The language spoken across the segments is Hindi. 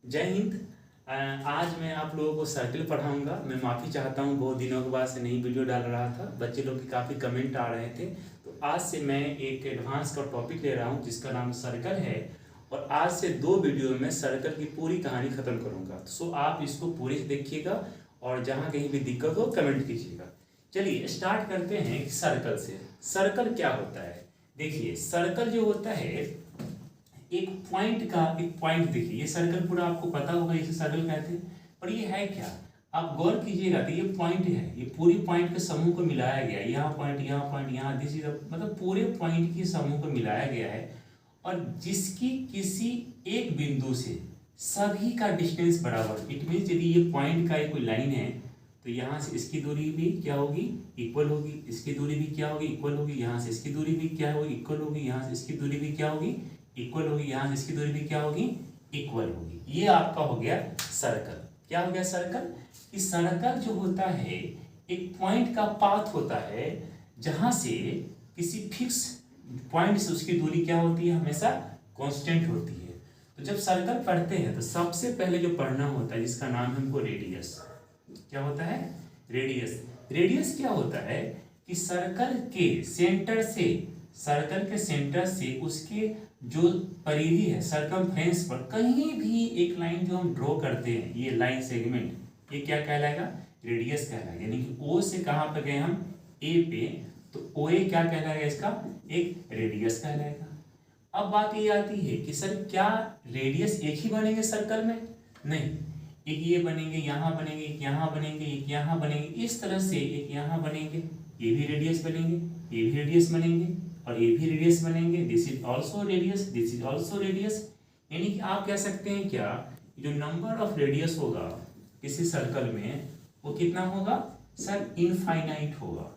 जय हिंद। आज मैं आप लोगों को सर्कल पढ़ाऊंगा। मैं माफ़ी चाहता हूं, बहुत दिनों के बाद से नई वीडियो डाल रहा था। बच्चे लोग के काफ़ी कमेंट आ रहे थे, तो आज से मैं एक एडवांस का टॉपिक ले रहा हूं जिसका नाम सर्कल है। और आज से 2 वीडियो में सर्कल की पूरी कहानी ख़त्म करूंगा। सो आप इसको पूरे से देखिएगा और जहाँ कहीं भी दिक्कत हो कमेंट कीजिएगा। चलिए स्टार्ट करते हैं सर्कल से। सर्कल क्या होता है? देखिए, सर्कल जो होता है एक पॉइंट देखिए, ये सर्कल पूरा आपको पता होगा इसे सर्कल कहते हैं, पर ये है क्या? आप गौर कीजिएगा तो ये पॉइंट है, ये पूरी पॉइंट के समूह को मिलाया गया है। यहाँ पॉइंट, यहाँ पॉइंट, यहाँ दिस इज मतलब पूरे पॉइंट के समूह को मिलाया गया है, और जिसकी किसी एक बिंदु से सभी का डिस्टेंस बराबर। इट मीन्स यदि ये पॉइंट का कोई लाइन है तो यहाँ से इसकी दूरी भी क्या होगी? इक्वल होगी। इसकी दूरी भी क्या होगी? इक्वल होगी। यहाँ से इसकी दूरी भी क्या होगी? इक्वल होगी। यहाँ से इसकी दूरी भी क्या होगी? इक्वल होगी। यहाँ से इसकी दूरी भी क्या होगी? इक्वल होगी। ये आपका हो गया सर्कल। क्या हो गया सर्कल? कि सर्कल जो होता है एक पॉइंट का पाथ होता है, जहाँ से किसी फिक्स पॉइंट से उसकी दूरी क्या होती है? हमेशा कांस्टेंट होती है। तो जब सर्कल पढ़ते हैं तो सबसे पहले जो पढ़ना होता है जिसका नाम है हमको रेडियस। क्या होता है? रेडियस। रेडियस क्या होता है कि सर्कल के सेंटर से उसके जो परिधि है सर्कमफ्रेंस पर कहीं भी एक लाइन जो हम ड्रॉ करते हैं, ये लाइन सेगमेंट, ये क्या कहलाएगा? रेडियस कहलाएगा। यानी कि ओ से कहाँ पे गए हम? ए पे, तो ओ ए क्या कहलाएगा? इसका एक रेडियस कहलाएगा। अब बात ये आती है कि सर क्या रेडियस एक ही बनेंगे सर्कल में? नहीं, एक ये बनेंगे, यहाँ बनेंगे, एक यहाँ बनेंगे, एक यहाँ बनेंगे, इस तरह से एक यहाँ बनेंगे, ये भी रेडियस बनेंगे, ये भी रेडियस बनेंगे, और ये भी रेडियस बनेंगे। This is also radius, this is also radius. यानी कि आप कह सकते हैं क्या, जो नंबर ऑफ रेडियस होगा किसी सर्कल में वो कितना होगा? सर इनफाइनाइट होगा।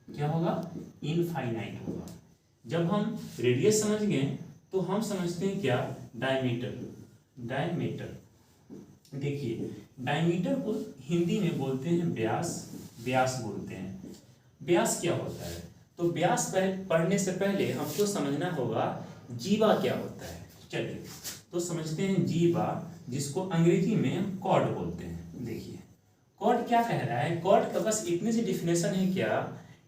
क्या होगा? इनफाइनाइट होगा। जब हम रेडियस समझ गए तो हम समझते हैं क्या? डायमीटर। डायमीटर, देखिए डायमीटर को हिंदी में बोलते हैं व्यास। व्यास बोलते हैं। व्यास क्या होता है? तो व्यास पढ़ने से पहले हमको समझना होगा जीवा क्या होता है। चलिए तो समझते हैं जीवा, जिसको अंग्रेजी में कॉर्ड बोलते हैं। देखिए कॉर्ड क्या कह रहा है? कॉर्ड का बस इतनी सी डिफिनेशन है क्या,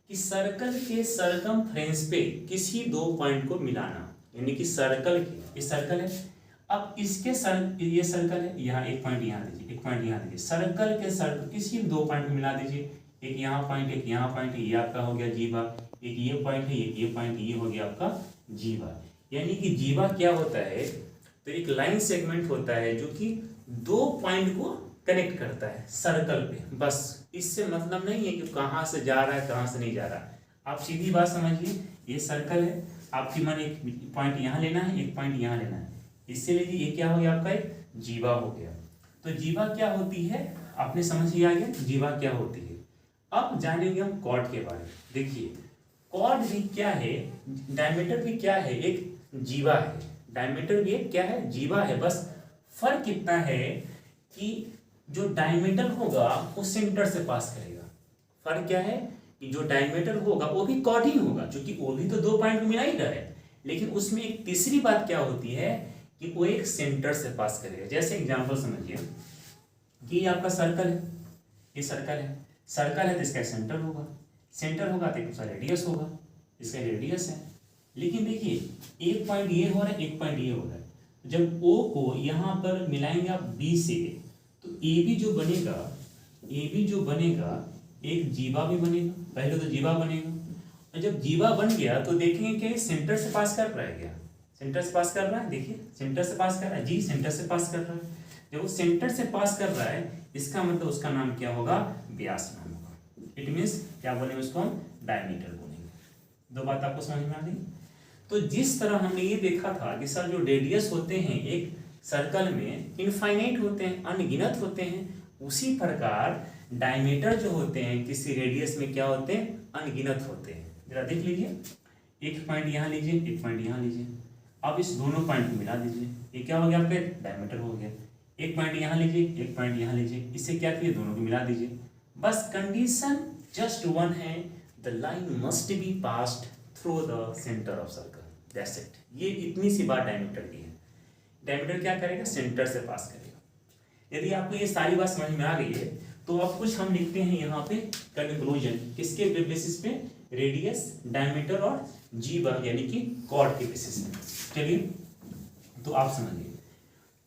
कि सर्कल के सर्कमफ्रेंस पे किसी 2 पॉइंट को मिलाना। यानी कि सर्कल के, ये सर्कल है, अब इसके ये सर्कल है, यहाँ एक पॉइंट यहाँ दीजिए, एक पॉइंट यहाँ दीजिए, सर्कल के सर्कल किसी 2 पॉइंट को मिला दीजिए, एक यहाँ पॉइंट, एक यहाँ पॉइंट, ये आपका हो गया जीवा। एक ये पॉइंट है, एक ये पॉइंट, ये हो गया आपका जीवा। यानी कि जीवा क्या होता है? तो एक लाइन सेगमेंट होता है जो कि 2 पॉइंट को कनेक्ट करता है सर्कल पे। बस इससे मतलब नहीं है कि कहाँ से जा रहा है, कहाँ से नहीं जा रहा। आप सीधी बात समझिए, ये सर्कल है, आपकी मन एक पॉइंट यहाँ लेना है, एक पॉइंट यहाँ लेना है, इससे लीजिए ये क्या हो गया? आपका एक जीवा हो गया। तो जीवा क्या होती है आपने समझ लिया गया, जीवा क्या होती है। अब जानेंगे हम कॉर्ड के बारे में। देखिए कॉर्ड भी क्या है, डायमीटर भी क्या है? एक जीवा है। डायमीटर भी एक क्या है? जीवा है। बस फर्क कितना है कि जो डायमीटर होगा वो सेंटर से पास करेगा। फर्क क्या है कि जो डायमीटर होगा वो भी कॉर्ड ही होगा, क्योंकि वो भी तो 2 पॉइंट को मिला ही रहा है। लेकिन उसमें एक तीसरी बात क्या होती है कि वो एक सेंटर से पास करेगा। जैसे एग्जांपल समझिए कि ये आपका सर्कल है, ये सर्कल है, सर्कल है तो इसका सेंटर होगा, सेंटर होगा तो इसका रेडियस होगा, इसका रेडियस है। लेकिन देखिए एक पॉइंट ये हो रहा है, एक पॉइंट ये हो रहा है। जब O को यहाँ पर मिलाएंगे आप B से, तो AB जो बनेगा, AB जो बनेगा एक जीवा भी बनेगा। पहले तो जीवा बनेगा, और जब जीवा बन गया तो देखेंगे कि सेंटर से पास कर रहा है क्या? सेंटर से पास कर रहा है। देखिए सेंटर से पास कर रहा है, जी सेंटर से पास कर रहा है। जब वो सेंटर से पास कर रहा है इसका मतलब उसका नाम क्या होगा? व्यास नाम होगा। इट मीन्स क्या बोलेंगे उसको? हम डायमीटर बोलेंगे। 2 बात आपको समझ में आ गई। तो जिस तरह हमने ये देखा था कि सर जो रेडियस होते हैं एक सर्कल में इनफाइनाइट होते हैं, अनगिनत होते हैं, उसी प्रकार डायमीटर जो होते हैं किसी रेडियस में क्या होते हैं? अनगिनत होते हैं। जरा देख लीजिए, एक पॉइंट यहाँ लीजिए, एक पॉइंट यहाँ लीजिए, अब इस दोनों पॉइंट को मिला दीजिए, ये क्या हो गया? आपका डायमीटर हो गया। एक पॉइंट यहाँ लीजिए, एक पॉइंट यहाँ लीजिए, इससे क्या किए? दोनों को मिला दीजिए। बस कंडीशन जस्ट वन है, the line must be passed through the centre of circle, that's it. ये इतनी सी बात डायमीटर की है। डायमीटर क्या करेगा? सेंटर से पास करेगा। यदि आपको ये सारी बात समझ में आ गई है तो अब कुछ हम लिखते हैं यहाँ पे कंक्लूजन, किसके बेसिस पे, रेडियस, डायमीटर और जीवा यानी कि कॉर्ड के बेसिस पे। चलिए तो आप समझिए,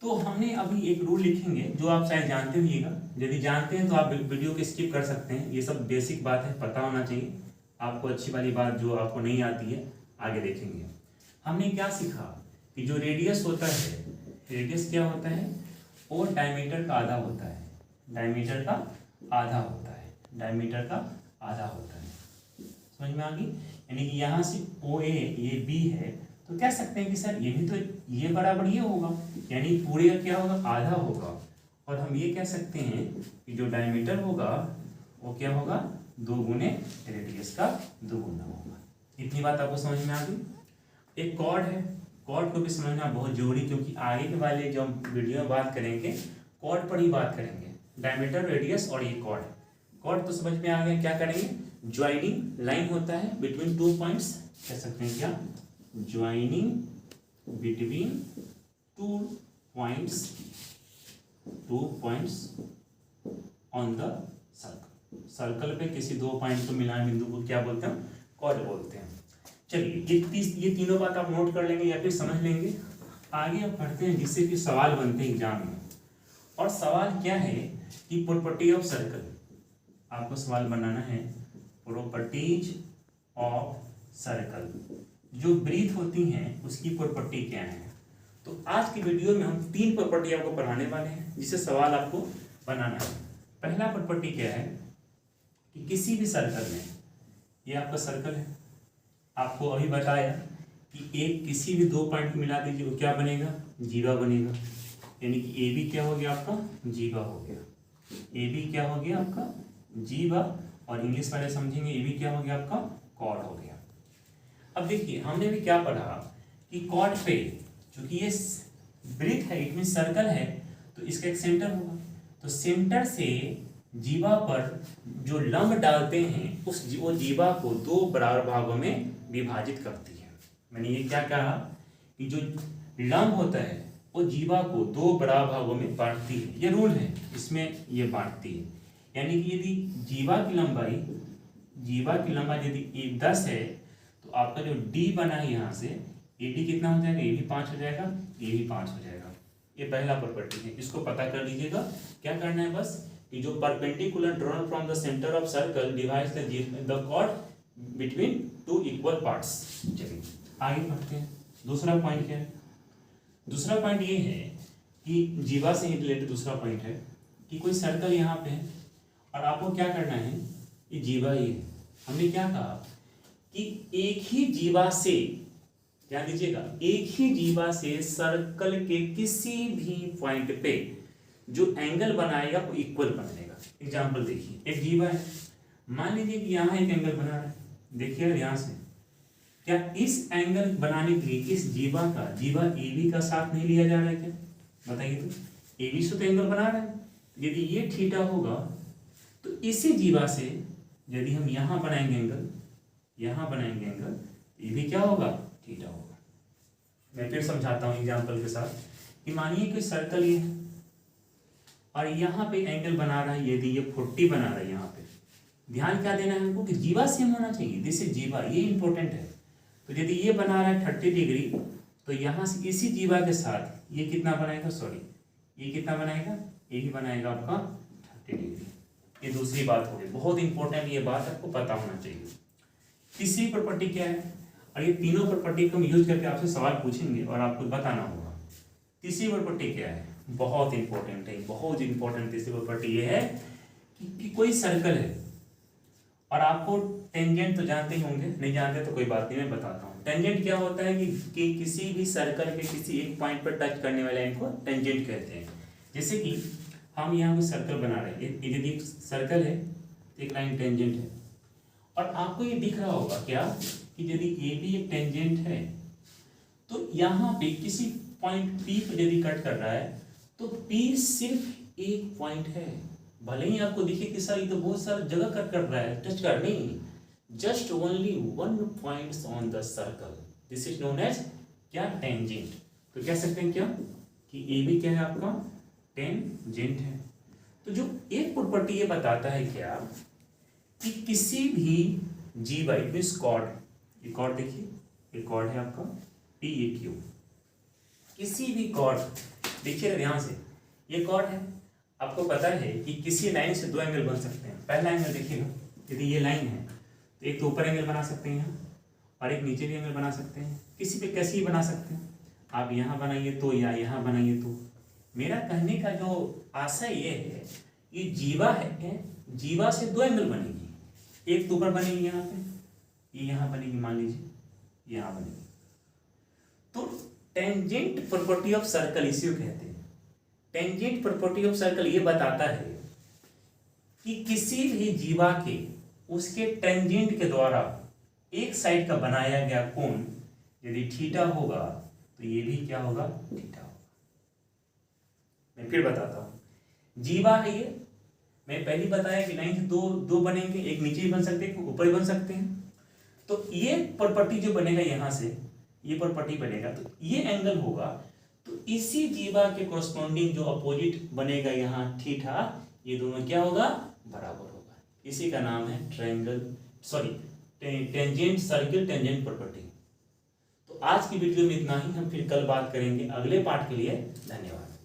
तो हमने अभी एक रूल लिखेंगे जो आप शायद जानते होइएगा, यदि जानते हैं तो आप वीडियो को स्किप कर सकते हैं, ये सब बेसिक बात है, पता होना चाहिए आपको, अच्छी वाली बात जो आपको नहीं आती है आगे देखेंगे। हमने क्या सीखा कि जो रेडियस होता है, रेडियस क्या होता है, वो डायमीटर का आधा होता है, डायमीटर का आधा होता है, डायमीटर का आधा होता है। समझ में आ गई? यानी कि यहाँ से ओ ए ये बी है तो कह सकते हैं कि सर ये भी तो ये बराबर ये होगा, यानी पूरे का क्या होगा, आधा होगा। और हम ये कह सकते हैं कि जो डायमीटर होगा वो क्या होगा, 2 गुने रेडियस का 2 गुना होगा। इतनी बात आपको समझ में आ गई। एक कॉर्ड है, कॉर्ड को भी समझना बहुत जरूरी, क्योंकि आगे के वाले जो हम वीडियो में बात करेंगे कॉर्ड पर ही बात करेंगे, डायमीटर, रेडियस और ये कॉर्ड। कॉर्ड तो समझ में आ गया, क्या करेंगे, ज्वाइनिंग लाइन होता है बिटवीन 2 पॉइंट्स, कह सकते हैं क्या, joining between 2 points on the circle. Circle पे किसी 2 पॉइंट को मिलान बिंदु को क्या बोलते हैं, कॉर्ड बोलते हैं। चलिए ये तीनों बात आप नोट कर लेंगे या फिर समझ लेंगे। आगे अब पढ़ते हैं जिससे कि सवाल बनते हैं एग्जाम में। और सवाल क्या है कि प्रॉपर्टी ऑफ सर्कल, आपको सवाल बनाना है प्रॉपर्टीज ऑफ सर्कल, जो ब्रीथ होती हैं उसकी प्रॉपर्टी क्या है। तो आज की वीडियो में हम 3 प्रॉपर्टी आपको पढ़ाने वाले हैं जिससे सवाल आपको बनाना है। पहला प्रॉपर्टी क्या है कि किसी भी सर्कल में, ये आपका सर्कल है, आपको अभी बताया कि एक किसी भी 2 पॉइंट को मिला दीजिए, वो क्या बनेगा, जीवा बनेगा। यानी कि ए बी क्या हो गया आपका, जीवा हो गया, ए बी क्या हो गया आपका, जीवा, और इंग्लिश वाले समझेंगे ए बी क्या हो गया आपका, कॉर्ड हो गया। अब देखिए हमने भी क्या पढ़ा कि कॉर्ड पे चूंकि ये ब्रीथ है, इट मीन सर्कल है, तो इसका एक सेंटर होगा, तो सेंटर से जीवा पर जो लंब डालते हैं वो जीवा को 2 बराबर भागों में विभाजित करती है। मैंने ये क्या कहा कि जो लंब होता है वो जीवा को 2 बराबर भागों में बांटती है, ये रूल है, इसमें ये बांटती है। यानी कि यदि जीवा की लंबाई यदि 10 है तो आपका जो डी बना है यहाँ से, ए डी कितना हो जाएगा, ये भी 5 हो जाएगा, ये भी 5 हो जाएगा। ये पहला प्रॉपर्टी है, इसको पता कर लीजिएगा। क्या करना है बस कि जो perpendicular drawn from the centre of circle divides the chord between 2 equal parts. चलिए आगे बढ़ते हैं। दूसरा पॉइंट क्या है, दूसरा पॉइंट ये है कि जीवा से ही रिलेटेड दूसरा पॉइंट है कि कोई सर्कल यहाँ पे है और आपको क्या करना है, ये जीवा ही है। हमने क्या कहा कि एक ही जीवा से, ध्यान दीजिएगा, एक ही जीवा से सर्कल के किसी भी पॉइंट पे जो एंगल बनाएगा वो इक्वल बनेगा। एग्जांपल देखिए, एक जीवा है, मान लीजिए कि यहाँ एक एंगल बना रहा है, देखिए यहाँ से, क्या इस एंगल बनाने के लिए इस जीवा ए बी का साथ नहीं लिया जा रहा है क्या, बताइए तो, ए बी से तो एंगल बना रहा है। यदि ये थीटा होगा तो इसी जीवा से यदि हम यहाँ बनाएंगे एंगल, ये भी क्या होगा, थीटा होगा। मैं फिर समझाता हूँ एग्जांपल के साथ कि मानिए कि सर्कल ये है और यहाँ पे एंगल बना रहा है, यदि ये 40 बना रहा है, यहाँ पे ध्यान क्या देना है हमको कि जीवा सेम होना चाहिए, दिस इज जीवा, ये इंपॉर्टेंट है। तो यदि ये बना रहा है 30 डिग्री, तो यहाँ से इसी जीवा के साथ ये कितना बनाएगा, ये कितना बनाएगा, ये भी बनाएगा आपका 30 डिग्री। ये दूसरी बात होगी, बहुत इंपॉर्टेंट, ये बात आपको पता होना चाहिए। तीसरी प्रॉपर्टी क्या है, और ये तीनों प्रॉपर्टी को हम यूज करके आपसे सवाल पूछेंगे और आपको बताना होगा। तीसरी प्रॉपर्टी क्या है, बहुत इंपॉर्टेंट है, बहुत इंपॉर्टेंट तीसरी प्रॉपर्टी ये है कि कोई सर्कल है और आपको टेंजेंट तो जानते ही होंगे, नहीं जानते तो कोई बात नहीं, मैं बताता हूँ। टेंजेंट क्या होता है कि किसी भी सर्कल के किसी एक पॉइंट पर टच करने वाले लाइन को टेंजेंट कहते हैं। जैसे कि हम यहाँ कोई सर्कल बना रहे हैं, यदि एक सर्कल है तो एक लाइन टेंजेंट है, और आपको ये दिख रहा होगा क्या कि यदि ए भी एक टेंजेंट है तो यहाँ पे किसी पॉइंट पी पर यदि कट कर रहा है तो पी सिर्फ एक पॉइंट है, भले ही आपको दिखे कि सर ये तो बहुत सारा जगह कट कर रहा है, टच कर नहीं, just only 1 point on the circle, this is known as क्या, टेंजेंट। तो कह सकते हैं क्या कि ए बी क्या है आपका टेंजेंट है। तो जो एक प्रॉपर्टी ये बताता है क्या कि किसी भी जीवा इट मीन्स कॉर्ड, ये कॉर्ड देखिए, ये कॉर्ड है आपका PAQ, किसी भी कॉर्ड, देखिए ध्यान से, ये कॉर्ड है, आपको पता है कि किसी लाइन से दो एंगल बन सकते हैं। पहला एंगल देखिएगा, यदि ये लाइन है तो एक तो ऊपर एंगल बना सकते हैं और एक नीचे भी एंगल बना सकते हैं, किसी पे कैसे ही बना सकते हैं, आप यहाँ बनाइए तो या यहाँ बनाइए तो। मेरा कहने का जो आशय ये है, ये जीवा है, जीवा से दो एंगल बनेगी, एक तो ऊपर बनेगी यहाँ पे, ये यहाँ बनेगी, मान लीजिए यहाँ बनेगी। तो टेंजेंट प्रॉपर्टी ऑफ सर्कल इसी को कहते हैं। टेंजेंट प्रॉपर्टी ऑफ सर्कल ये बताता है कि किसी भी जीवा के उसके टेंजेंट के द्वारा एक साइड का बनाया गया कोण यदि थीटा होगा तो ये भी क्या होगा, थीटा होगा। मैं फिर बताता हूं, जीवा है ये, मैं पहले बताया कि लाइन से दो बनेंगे, एक नीचे भी बन सकते हैं, ऊपर भी बन सकते हैं। तो ये प्रॉपर्टी जो बनेगा यहां से, ये प्रॉपर्टी बनेगा तो ये एंगल होगा, तो इसी जीवा के कोरस्पॉन्डिंग जो अपोजिट बनेगा यहाँ थीटा, ये दोनों क्या होगा, बराबर होगा। इसी का नाम है टेंजेंट सर्किल टेंजेंट प्रॉपर्टी। तो आज की वीडियो में इतना ही, हम फिर कल बात करेंगे अगले पार्ट के लिए। धन्यवाद।